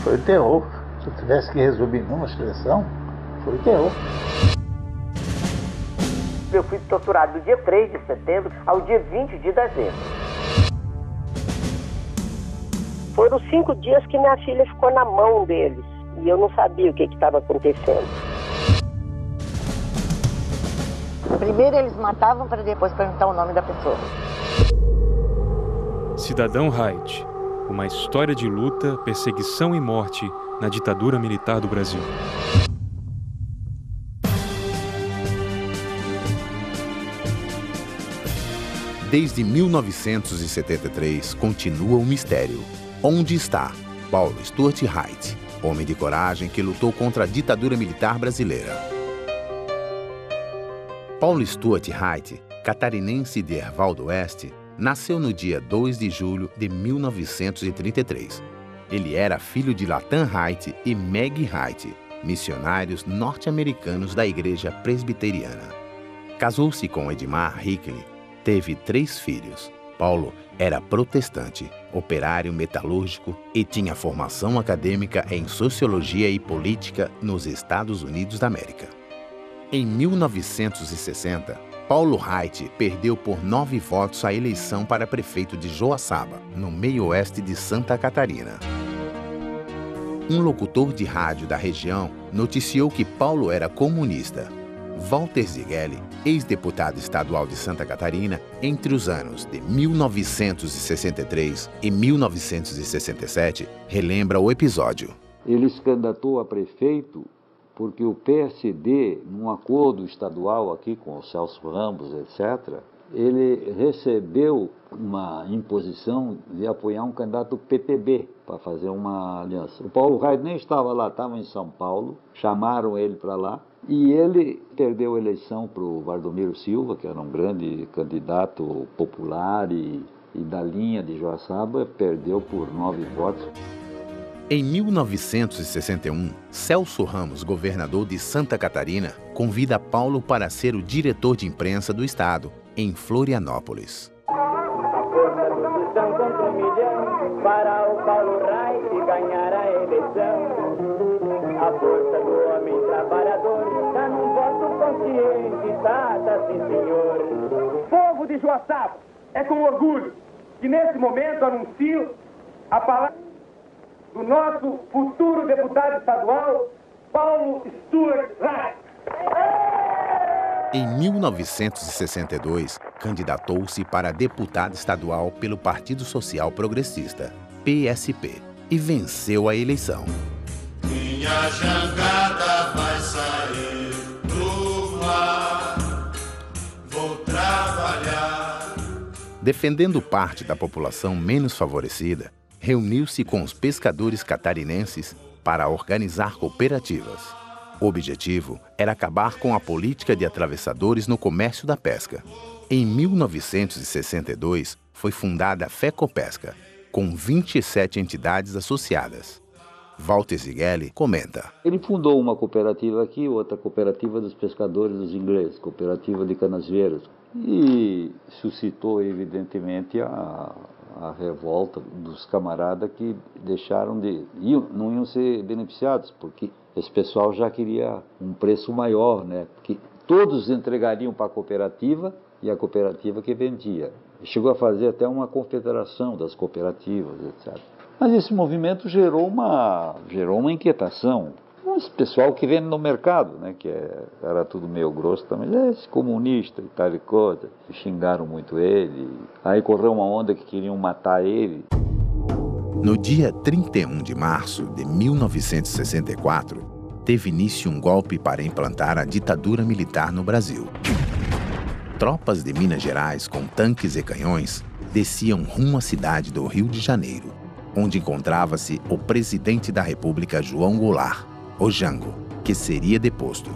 Foi o terror. Se eu tivesse que resumir numa expressão, foi o terror. Eu fui torturado do dia 3 de setembro ao dia 20 de dezembro. Foram 5 dias que minha filha ficou na mão deles. E eu não sabia o que estava acontecendo. Primeiro eles matavam para depois perguntar o nome da pessoa. Cidadão Haidt, uma história de luta, perseguição e morte na ditadura militar do Brasil. Desde 1973 continua o mistério. Onde está Paulo Stuart Haidt, homem de coragem que lutou contra a ditadura militar brasileira? Paulo Stuart Haidt, catarinense de Erval do Oeste, nasceu no dia 2 de julho de 1933. Ele era filho de Latam Haidt e Meg Haidt, missionários norte-americanos da Igreja Presbiteriana. Casou-se com Edmar Hinckley, teve 3 filhos. Paulo era protestante, operário metalúrgico e tinha formação acadêmica em Sociologia e Política nos Estados Unidos da América. Em 1960, Paulo Haidt perdeu por 9 votos a eleição para prefeito de Joaçaba, no meio-oeste de Santa Catarina. Um locutor de rádio da região noticiou que Paulo era comunista. Walter Zighelli, ex-deputado estadual de Santa Catarina, entre os anos de 1963 e 1967, relembra o episódio. Ele se candidatou a prefeito porque o PSD, num acordo estadual aqui com o Celso Ramos, etc., ele recebeu uma imposição de apoiar um candidato do PTB para fazer uma aliança. O Paulo Haidt nem estava lá, estava em São Paulo, chamaram ele para lá e ele perdeu a eleição para o Valdomiro Silva, que era um grande candidato popular e da linha de Joaçaba, perdeu por 9 votos. Em 1961, Celso Ramos, governador de Santa Catarina, convida Paulo para ser o diretor de imprensa do estado, em Florianópolis. A força do Tostão contra 1 milhão, para o Paulo Haidt ganhar a eleição. A força do homem trabalhador está num voto consciente, tá sim senhor. Povo de Joaçaba, é com orgulho que nesse momento anuncio a palavra do nosso futuro deputado estadual, Paulo Stuart Haidt. Em 1962, candidatou-se para deputado estadual pelo Partido Social Progressista, PSP, e venceu a eleição. Minha jangada vai sair do mar, vou trabalhar. Defendendo parte da população menos favorecida, reuniu-se com os pescadores catarinenses para organizar cooperativas. O objetivo era acabar com a política de atravessadores no comércio da pesca. Em 1962, foi fundada a FECOPESCA, com 27 entidades associadas. Walter Zighelli comenta. Ele fundou uma cooperativa aqui, outra cooperativa dos pescadores dos ingleses, cooperativa de canasvieiros, e suscitou, evidentemente, a revolta dos camaradas que deixaram não iam ser beneficiados, porque esse pessoal já queria um preço maior, né? Porque todos entregariam para a cooperativa e a cooperativa que vendia. Chegou a fazer até uma confederação das cooperativas, etc. Mas esse movimento gerou uma inquietação. Esse pessoal que vende no mercado, né, que era tudo meio grosso também, esse comunista e tal e coisa, xingaram muito ele, aí correu uma onda que queriam matar ele. No dia 31 de março de 1964, teve início um golpe para implantar a ditadura militar no Brasil. Tropas de Minas Gerais com tanques e canhões desciam rumo à cidade do Rio de Janeiro, onde encontrava-se o presidente da República, João Goulart, o Jango, que seria deposto.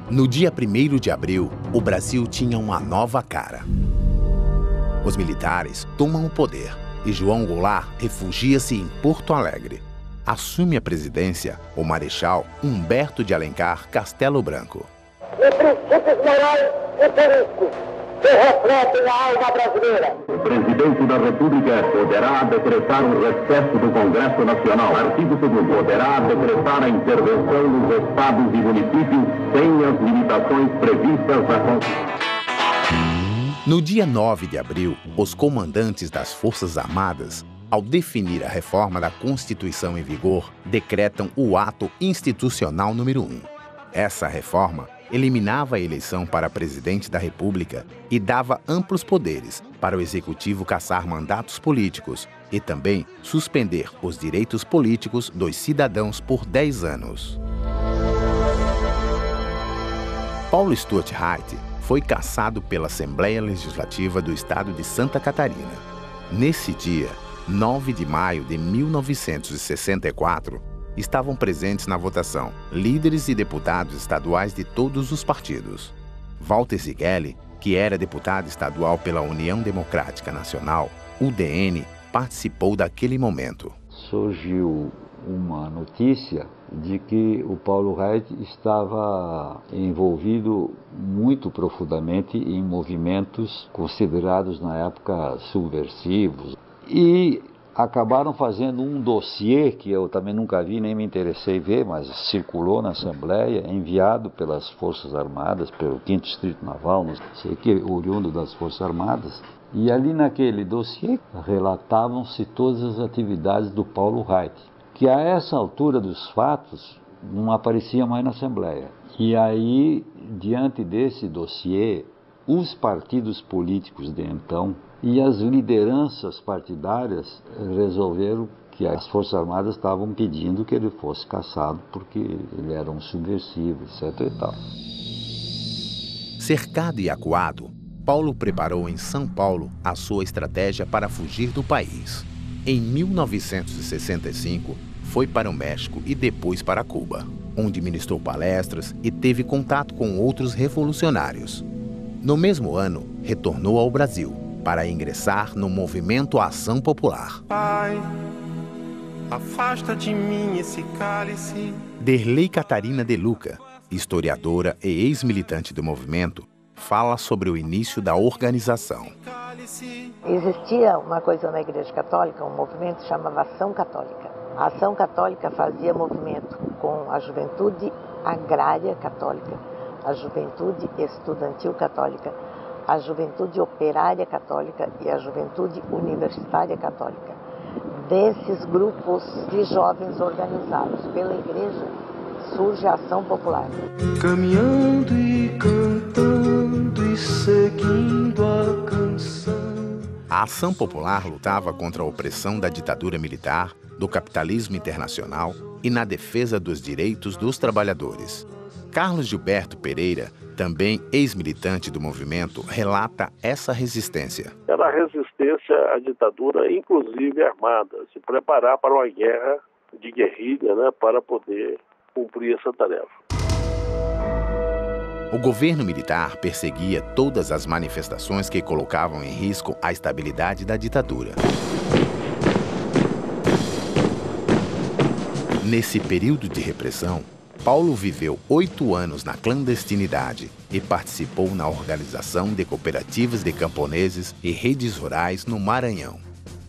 No dia 1º de abril, o Brasil tinha uma nova cara. Os militares tomam o poder e João Goulart refugia-se em Porto Alegre. Assume a presidência o Marechal Humberto de Alencar Castelo Branco. Os princípios morais e políticos que refletem a alma brasileira. O presidente da República poderá decretar o recesso do Congresso Nacional. Artigo 2º. Poderá decretar a intervenção nos estados e municípios sem as limitações previstas na Constituição. No dia 9 de abril, os comandantes das Forças Armadas, ao definir a reforma da Constituição em vigor, decretam o Ato Institucional número 1. Essa reforma eliminava a eleição para presidente da República e dava amplos poderes para o Executivo cassar mandatos políticos e também suspender os direitos políticos dos cidadãos por 10 anos. Paulo Stuart Haight foi cassado pela Assembleia Legislativa do Estado de Santa Catarina. Nesse dia, 9 de maio de 1964, estavam presentes na votação líderes e deputados estaduais de todos os partidos. Walter Zighelli, que era deputado estadual pela União Democrática Nacional, UDN, participou daquele momento. Surgiu uma notícia de que o Paulo Haight estava envolvido muito profundamente em movimentos considerados na época subversivos e acabaram fazendo um dossiê que eu também nunca vi, nem me interessei ver, mas circulou na Assembleia, enviado pelas Forças Armadas, pelo 5º Distrito Naval, não sei que, oriundo das Forças Armadas. E ali naquele dossiê relatavam-se todas as atividades do Paulo Haight, que a essa altura dos fatos não aparecia mais na Assembleia. E aí, diante desse dossiê, os partidos políticos de então e as lideranças partidárias resolveram que as Forças Armadas estavam pedindo que ele fosse cassado porque ele era um subversivo, etc. e tal. Cercado e acuado, Paulo preparou em São Paulo a sua estratégia para fugir do país. Em 1965, foi para o México e depois para Cuba, onde ministrou palestras e teve contato com outros revolucionários. No mesmo ano, retornou ao Brasil para ingressar no movimento Ação Popular. Pai, afasta de mim esse cálice. Derlei Catarina de Luca, historiadora e ex-militante do movimento, fala sobre o início da organização. Existia uma coisa na Igreja Católica, um movimento que chamava Ação Católica. A Ação Católica fazia movimento com a juventude agrária católica, a juventude estudantil católica, a juventude operária católica e a juventude universitária católica. Desses grupos de jovens organizados pela Igreja, surge a Ação Popular. Caminhando e cantando e seguindo a canção. A Ação Popular lutava contra a opressão da ditadura militar, do capitalismo internacional e na defesa dos direitos dos trabalhadores. Carlos Gilberto Pereira, também ex-militante do movimento, relata essa resistência. Era a resistência à ditadura, inclusive armada, se preparar para uma guerra de guerrilha, né, para poder cumprir essa tarefa. O governo militar perseguia todas as manifestações que colocavam em risco a estabilidade da ditadura. Nesse período de repressão, Paulo viveu 8 anos na clandestinidade e participou na organização de cooperativas de camponeses e redes rurais no Maranhão.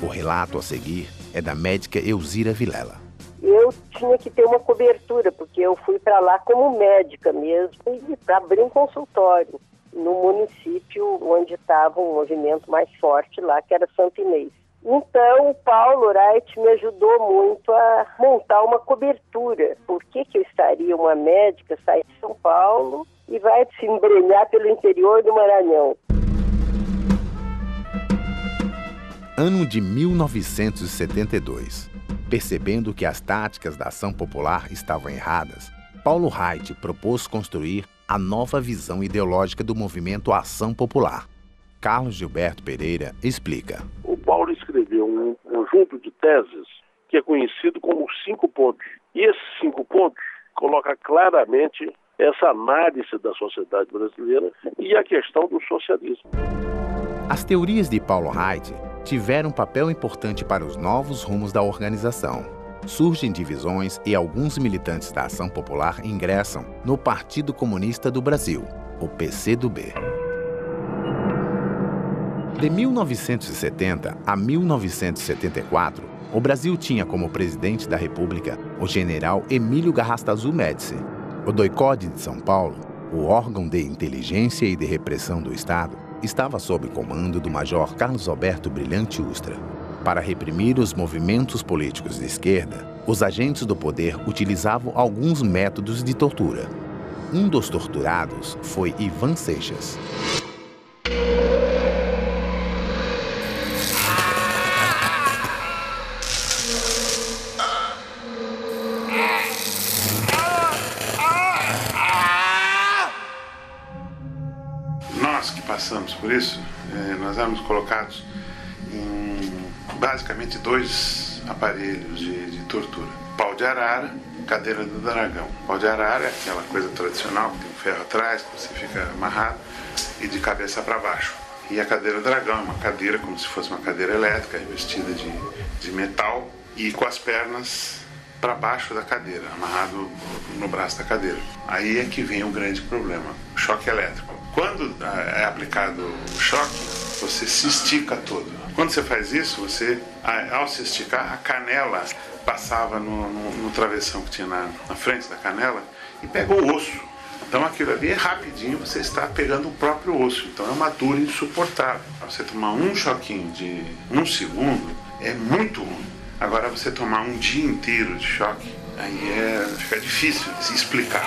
O relato a seguir é da médica Elzira Vilela. Eu tinha que ter uma cobertura, porque eu fui para lá como médica mesmo, e para abrir um consultório no município onde estava um movimento mais forte lá, que era Santo Inês. Então, o Paulo Haight me ajudou muito a montar uma cobertura. Por que eu estaria uma médica, sair de São Paulo e vai se embrenhar pelo interior do Maranhão? Ano de 1972. Percebendo que as táticas da Ação Popular estavam erradas, Paulo Haight propôs construir a nova visão ideológica do movimento Ação Popular. Carlos Gilberto Pereira explica. O Paulo escreveu um conjunto de teses que é conhecido como os 5 pontos. E esses 5 pontos coloca claramente essa análise da sociedade brasileira e a questão do socialismo. As teorias de Paulo Haight tiveram um papel importante para os novos rumos da organização. Surgem divisões e alguns militantes da Ação Popular ingressam no Partido Comunista do Brasil, o PCdoB. De 1970 a 1974, o Brasil tinha como presidente da República o general Emílio Garrastazu Médici. O DOI-CODE de São Paulo, o órgão de inteligência e de repressão do Estado, estava sob comando do major Carlos Alberto Brilhante Ustra. Para reprimir os movimentos políticos de esquerda, os agentes do poder utilizavam alguns métodos de tortura. Um dos torturados foi Ivan Seixas. Nós que passamos por isso, nós éramos colocados em basicamente 2 aparelhos de tortura. Pau de arara, cadeira do dragão. Pau de arara é aquela coisa tradicional, que tem um ferro atrás, que você fica amarrado, e de cabeça para baixo. E a cadeira do dragão é uma cadeira como se fosse uma cadeira elétrica, revestida de metal, e com as pernas para baixo da cadeira, amarrado no braço da cadeira. Aí é que vem o grande problema, o choque elétrico. Quando é aplicado o choque, você se estica todo. Quando você faz isso, você, ao se esticar, a canela passava no travessão que tinha na frente da canela e pega o osso. Então aquilo ali é rapidinho, você está pegando o próprio osso. Então é uma dor insuportável. Você tomar um choquinho de 1 segundo é muito ruim. Agora você tomar um dia inteiro de choque, aí fica difícil de se explicar.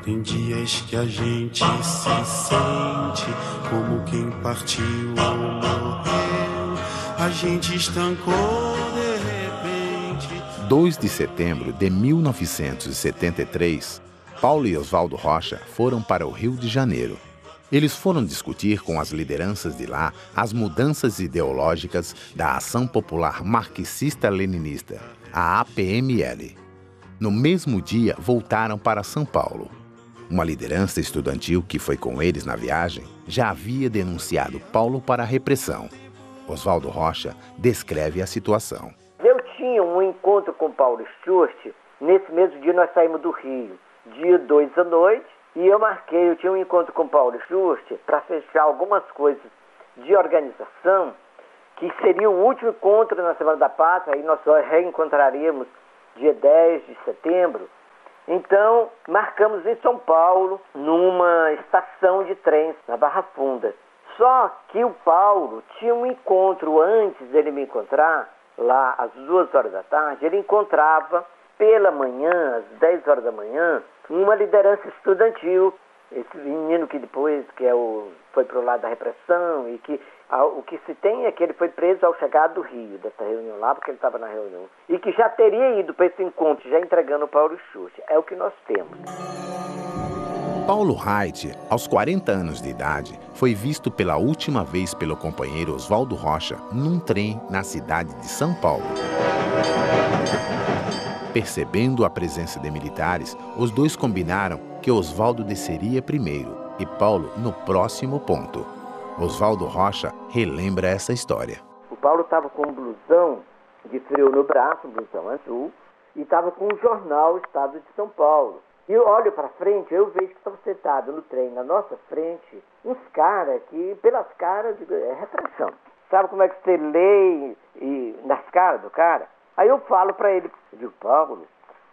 Tem dias que a gente se sente como quem partiu ou morreu. A gente estancou de repente. 2 de setembro de 1973, Paulo e Oswaldo Rocha foram para o Rio de Janeiro. Eles foram discutir com as lideranças de lá as mudanças ideológicas da Ação Popular Marxista-Leninista, a APML. No mesmo dia, voltaram para São Paulo. Uma liderança estudantil que foi com eles na viagem já havia denunciado Paulo para a repressão. Oswaldo Rocha descreve a situação. Eu tinha um encontro com Paulo Stuart. Nesse mesmo dia nós saímos do Rio, dia 2 à noite, e eu tinha um encontro com Paulo Stuart para fechar algumas coisas de organização, que seria o último encontro na Semana da Pátria, aí nós só reencontraríamos dia 10 de setembro. Então, marcamos em São Paulo, numa estação de trens, na Barra Funda. Só que o Paulo tinha um encontro antes dele me encontrar, lá às 2 horas da tarde, ele encontrava pela manhã, às 10 horas da manhã, uma liderança estudantil. Esse menino que depois foi para o lado da repressão e que o que se tem é que ele foi preso ao chegar do Rio, dessa reunião lá, porque ele estava na reunião, e que já teria ido para esse encontro, já entregando o Paulo Stuart. É o que nós temos. Paulo Reit, aos 40 anos de idade, foi visto pela última vez pelo companheiro Oswaldo Rocha num trem na cidade de São Paulo. Percebendo a presença de militares, os dois combinaram que Oswaldo desceria primeiro e Paulo no próximo ponto. Oswaldo Rocha relembra essa história. O Paulo estava com um blusão de frio no braço, um blusão azul, e estava com um jornal Estado de São Paulo. E eu olho para frente, eu vejo que estão sentados no trem, na nossa frente, uns caras que, pelas caras, é repressão. Sabe como é que você lê nas caras do cara? Aí eu falo para ele, eu digo, Paulo,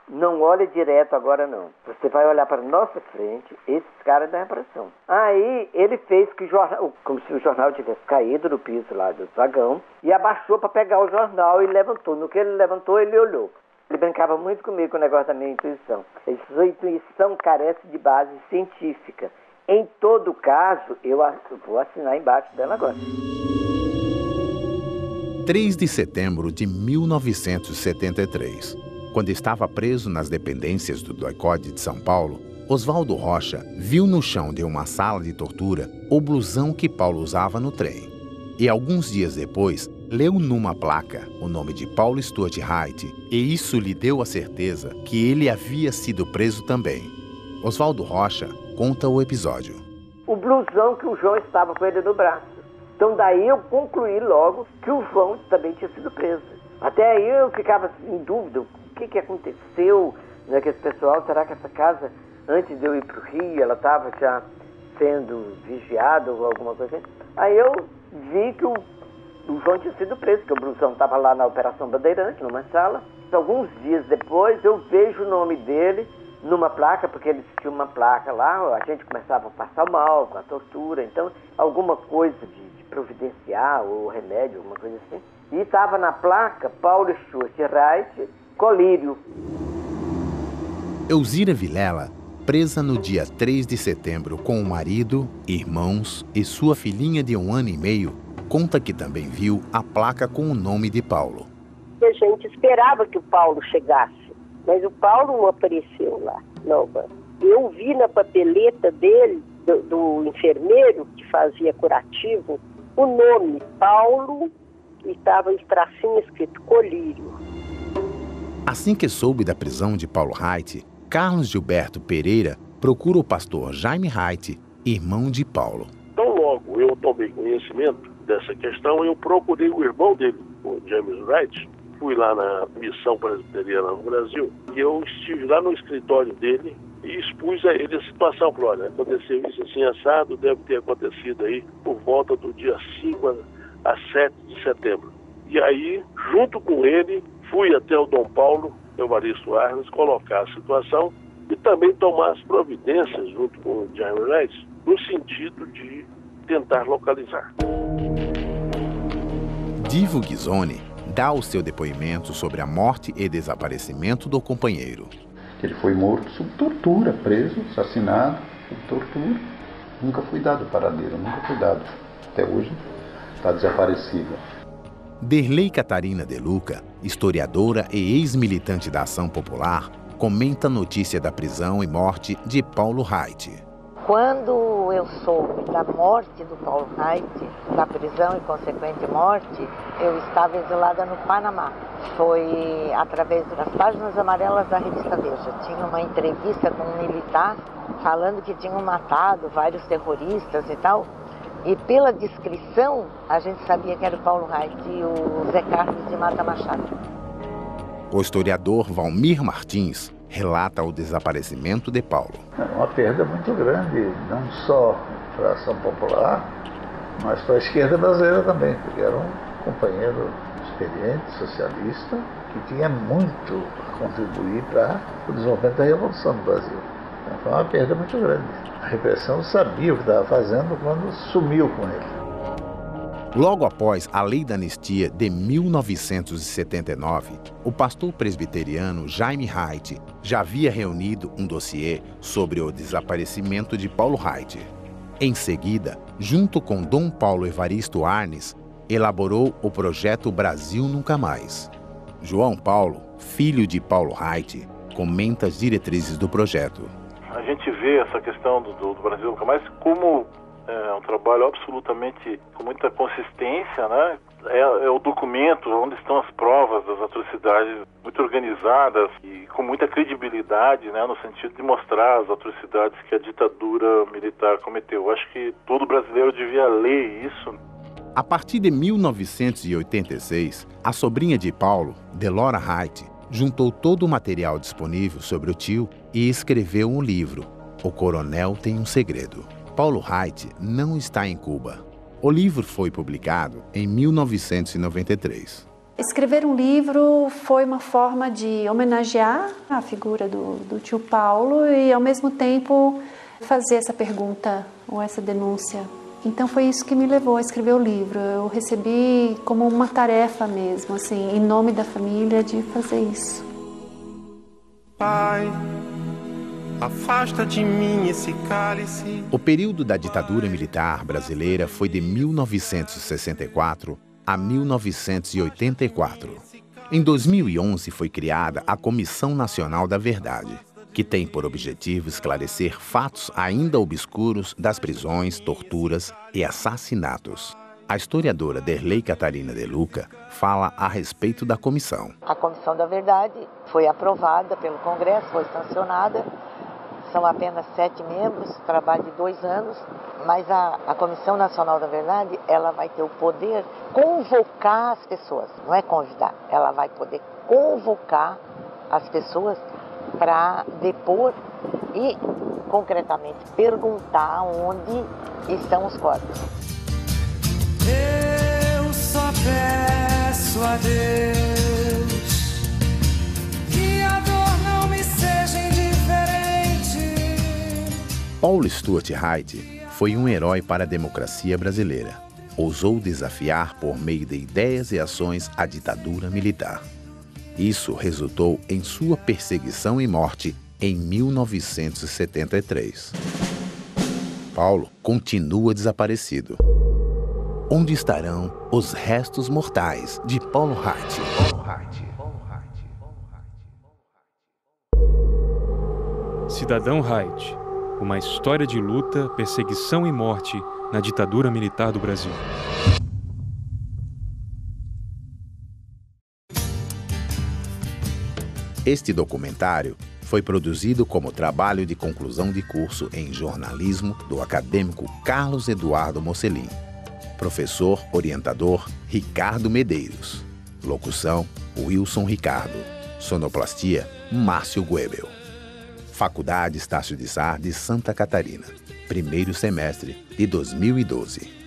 não olha direto agora não. Você vai olhar para a nossa frente, esses caras da repressão. Aí ele fez como se o jornal tivesse caído no piso lá do vagão, e abaixou para pegar o jornal e levantou. No que ele levantou, ele olhou. Ele brincava muito comigo com o negócio da minha intuição. Sua intuição carece de base científica. Em todo caso, eu vou assinar embaixo dela agora. 3 de setembro de 1973. Quando estava preso nas dependências do DOI-CODE de São Paulo, Oswaldo Rocha viu no chão de uma sala de tortura o blusão que Paulo usava no trem. E alguns dias depois, leu numa placa o nome de Paulo Stuart Reit, e isso lhe deu a certeza que ele havia sido preso também. Oswaldo Rocha conta o episódio. O blusão que o João estava com ele no braço. Então daí eu concluí logo que o João também tinha sido preso. Até aí eu ficava em dúvida, o que aconteceu, né, que esse pessoal, será que essa casa, antes de eu ir para o Rio, ela estava já sendo vigiado ou alguma coisa assim. Aí eu vi que o João tinha sido preso, que o Brusão estava lá na Operação Bandeirante, numa sala. Alguns dias depois eu vejo o nome dele numa placa, porque eles tinham uma placa lá, a gente começava a passar mal com a tortura, então alguma coisa de providenciar, ou remédio, alguma coisa assim. E estava na placa Paulo Stuart Wright, colírio. Elzira Vilela, presa no dia 3 de setembro com o marido, irmãos e sua filhinha de 1 ano e meio, conta que também viu a placa com o nome de Paulo. A gente esperava que o Paulo chegasse, mas o Paulo não apareceu lá. Não, eu vi na papeleta dele, do enfermeiro que fazia curativo, o nome Paulo e estava em tracinho escrito colírio. Assim que soube da prisão de Paulo Wright, Carlos Gilberto Pereira procura o pastor Jaime Wright, irmão de Paulo. Então logo eu tomei conhecimento dessa questão, eu procurei o irmão dele, o James Wright. Fui lá na missão presbiteriana no Brasil e eu estive lá no escritório dele e expus a ele a situação. Falei, olha, aconteceu isso assim assado, deve ter acontecido aí por volta do dia 5 a 7 de setembro. E aí, junto com ele, fui até o Dom Paulo Evaristo Arnes colocar a situação e também tomar as providências junto com o Jaime Wright no sentido de tentar localizar. Divo Ghisoni dá o seu depoimento sobre a morte e desaparecimento do companheiro. Ele foi morto sob tortura, preso, assassinado, sob tortura. Nunca foi dado o paradeiro, nunca foi dado. Até hoje está desaparecido. Derlei Catarina De Luca, historiadora e ex-militante da Ação Popular, comenta a notícia da prisão e morte de Paulo Wright. Quando eu soube da morte do Paulo Wright, da prisão e consequente morte, eu estava exilada no Panamá. Foi através das páginas amarelas da revista Veja. Tinha uma entrevista com um militar falando que tinham matado vários terroristas e tal. E pela descrição, a gente sabia que era o Paulo Wright e o Zé Carlos de Mata Machado. O historiador Valmir Martins relata o desaparecimento de Paulo. É uma perda muito grande, não só para a Ação Popular, mas para a esquerda brasileira também, porque era um companheiro experiente, socialista, que tinha muito a contribuir para o desenvolvimento da Revolução do Brasil. Então foi uma perda muito grande. A repressão sabia o que estava fazendo quando sumiu com ele. Logo após a Lei da Anistia de 1979, o pastor presbiteriano Jaime Wright já havia reunido um dossiê sobre o desaparecimento de Paulo Wright. Em seguida, junto com Dom Paulo Evaristo Arnes, elaborou o projeto Brasil Nunca Mais. João Paulo, filho de Paulo Wright, comenta as diretrizes do projeto. A gente vê essa questão do Brasil Nunca Mais como um trabalho absolutamente com muita consistência, né? É o documento onde estão as provas das atrocidades muito organizadas e com muita credibilidade, né? No sentido de mostrar as atrocidades que a ditadura militar cometeu. Eu acho que todo brasileiro devia ler isso. A partir de 1986, a sobrinha de Paulo, Delora Wright, juntou todo o material disponível sobre o tio e escreveu um livro, O Coronel Tem um Segredo. Paulo Wright não está em Cuba. O livro foi publicado em 1993. Escrever um livro foi uma forma de homenagear a figura do tio Paulo e, ao mesmo tempo, fazer essa pergunta ou essa denúncia. Então foi isso que me levou a escrever o livro. Eu recebi como uma tarefa mesmo, assim, em nome da família, de fazer isso. Pai, afasta de mim esse cálice. O período da ditadura militar brasileira foi de 1964 a 1984. Em 2011 foi criada a Comissão Nacional da Verdade, que tem por objetivo esclarecer fatos ainda obscuros das prisões, torturas e assassinatos. A historiadora Derlei Catarina De Luca fala a respeito da comissão. A Comissão da Verdade foi aprovada pelo Congresso, foi sancionada. São apenas 7 membros, trabalho de 2 anos, mas a Comissão Nacional da Verdade, ela vai ter o poder de convocar as pessoas, não é convidar, ela vai poder convocar as pessoas para depor e concretamente perguntar onde estão os corpos. Eu só peço a Deus que a dor não me seja indiferente. Paulo Stuart Haidt foi um herói para a democracia brasileira. Ousou desafiar por meio de ideias e ações a ditadura militar. Isso resultou em sua perseguição e morte em 1973. Paulo continua desaparecido. Onde estarão os restos mortais de Paulo Haidt? Cidadão Haidt, uma história de luta, perseguição e morte na ditadura militar do Brasil. Este documentário foi produzido como trabalho de conclusão de curso em jornalismo do acadêmico Carlos Eduardo Mocelin. Professor orientador Ricardo Medeiros. Locução Wilson Ricardo. Sonoplastia Márcio Goebel. Faculdade Estácio de Sá de Santa Catarina. Primeiro semestre de 2012.